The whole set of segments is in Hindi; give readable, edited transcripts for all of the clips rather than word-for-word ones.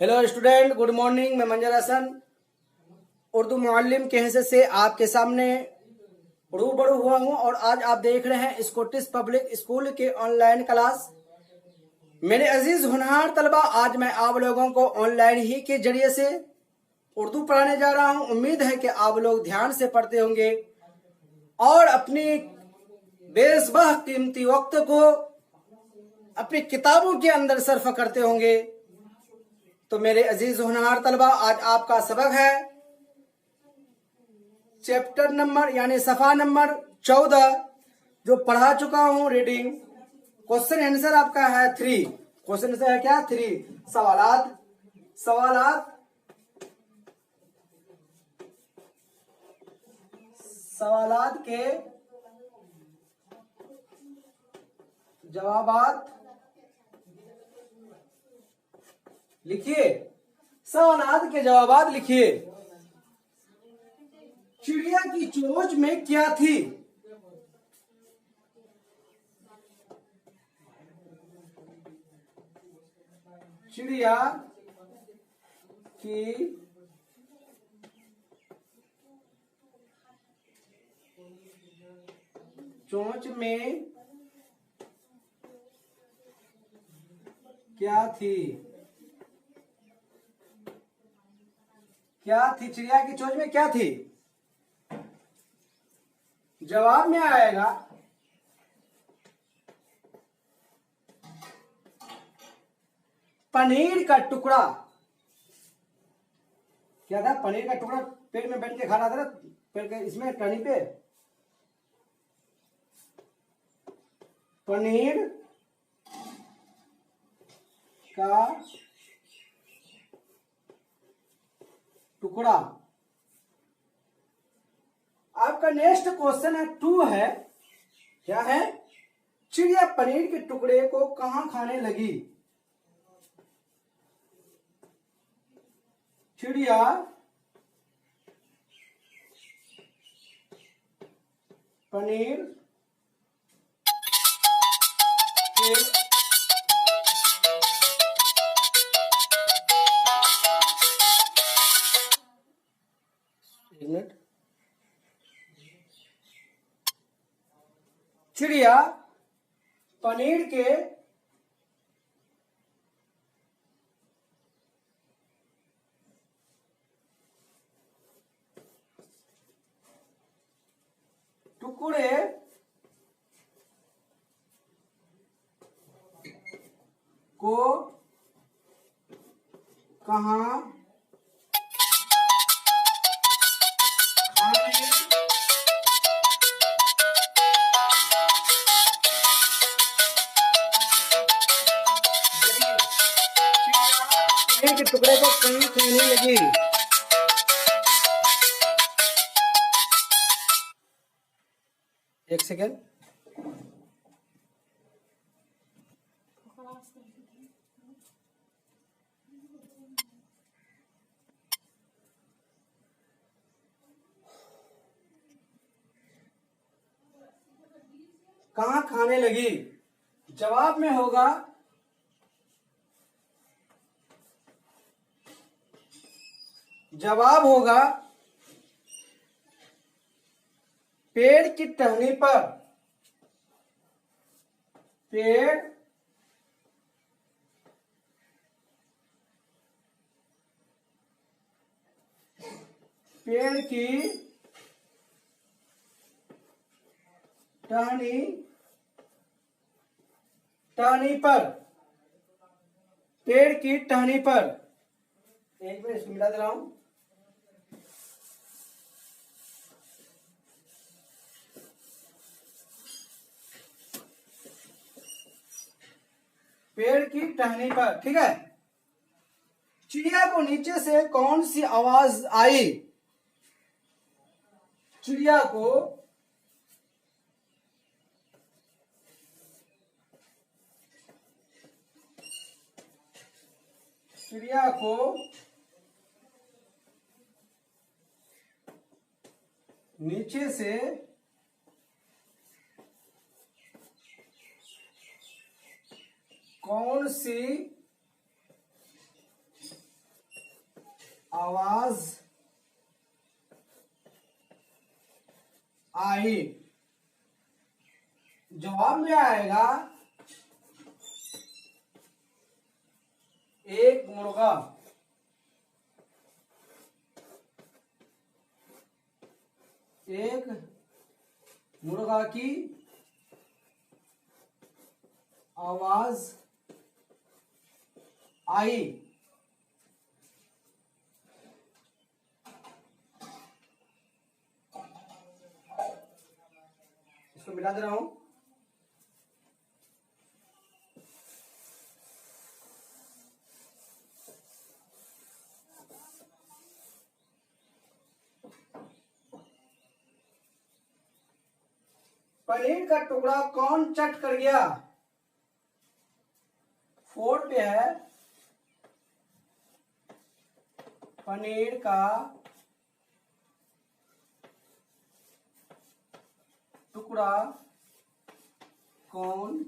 Hello student, good morning. मैं मंजर हसन उर्दू मुअल्लिम के हैसियत से आपके सामने रूबरू हुआ हूं और आज आप देख रहे हैं स्कॉटिश पब्लिक स्कूल के ऑनलाइन क्लास। मेरे अजीज होनहार तलबा, आज मैं आप लोगों को ऑनलाइन ही के जरिए से उर्दू पढ़ाने जा रहा हूं। उम्मीद है कि आप लोग ध्यान से पढ़ते होंगे और अपनी बेसबह कीमती वक्त को अपनी किताबों के अंदर सर्फ करते होंगे। तो मेरे अजीज होनहार तलबा, आज आपका सबक है चैप्टर नंबर यानी सफा नंबर 14 जो पढ़ा चुका हूं रीडिंग। क्वेश्चन आंसर आपका है 3। क्वेश्चन आंसर है क्या? 3 सवालात। सवालात के जवाबात लिखिए। सवालात के जवाबात लिखिए। चिड़िया की चोंच में क्या थी? चिड़िया की चोंच में क्या थी? क्या थी? चिड़िया की चोंच में क्या थी? जवाब में आएगा पनीर का टुकड़ा। क्या था? पनीर का टुकड़ा पेट में बैठ के खा रहा था ना, पेट के इसमें टहनी पे। पनीर का टुकड़ा। आपका नेक्स्ट क्वेश्चन है 2 है। क्या है? चिड़िया पनीर के टुकड़े को कहां खाने लगी? चिड़िया पनीर के चिड़िया पनीर के टुकड़े को कहां पनीर के टुकड़े को कहां खाने लगी? एक सेकेंड। कहां खाने लगी? जवाब में होगा पेड़ की टहनी पर। पेड़ की टहनी पर। पेड़ की टहनी पर। एक मिनट मिला दे रहा हूं। पेड़ की टहनी पर, ठीक है। चिड़िया को नीचे से कौन सी आवाज आई? चिड़िया को नीचे से कौन सी आवाज आई। जवाब में आएगा एक मुर्गा। एक मुर्गा की आवाज आई। इसको मिला दे रहा हूं। पनीर का टुकड़ा कौन चट कर गया? 4 पे है पनीर का टुकड़ा कौन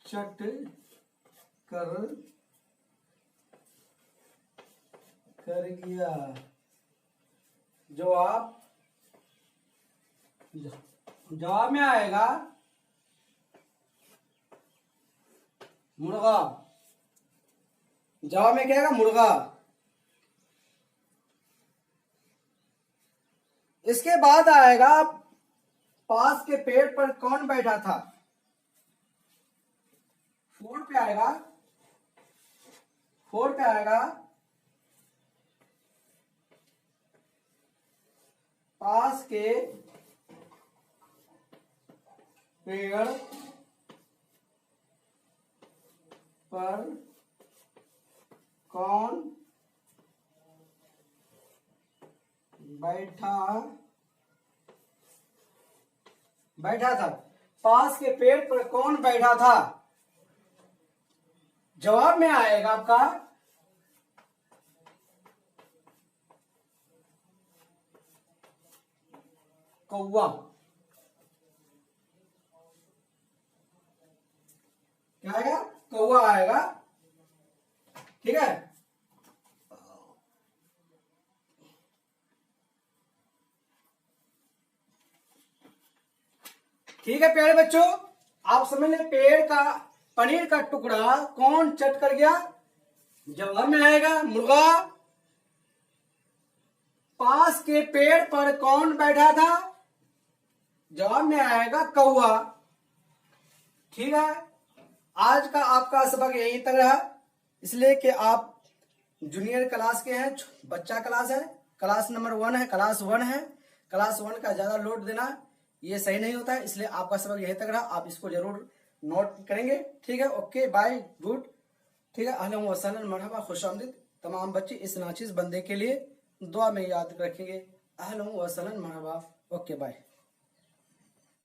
चट कर गया? जवाब में आएगा मुर्गा। जवाब में क्या आएगा? मुर्गा। इसके बाद आएगा पास के पेड़ पर कौन बैठा था? 4 पे आएगा। 4 पे आएगा पास के पेड़ पर कौन बैठा था? पास के पेड़ पर कौन बैठा था? जवाब में आएगा आपका कौवा। क्या आएगा? कौवा आएगा। ठीक है। ठीक है प्यारे बच्चों, आप समझ लें पेड़ का पनीर का टुकड़ा कौन चट कर गया? जवाब में आएगा मुर्गा। पास के पेड़ पर कौन बैठा था? जवाब में आएगा कौवा। ठीक है। आज का आपका सबक यहीं तक रहा, इसलिए कि आप जूनियर क्लास के हैं, बच्चा क्लास है, क्लास नंबर 1 है, क्लास 1 है। क्लास 1 का ज्यादा लोड देना ये सही नहीं होता है, इसलिए आपका सबक यहीं तक रहा। आप इसको जरूर नोट करेंगे। ठीक है। Okay bye good. ठीक है। अहलन व सहलन मरहबा, खुशामदीद। तमाम बच्चे इस नाचिज बंदे के लिए दुआ में याद रखेंगे। अहलन व सहलन मरहबा। Okay bye.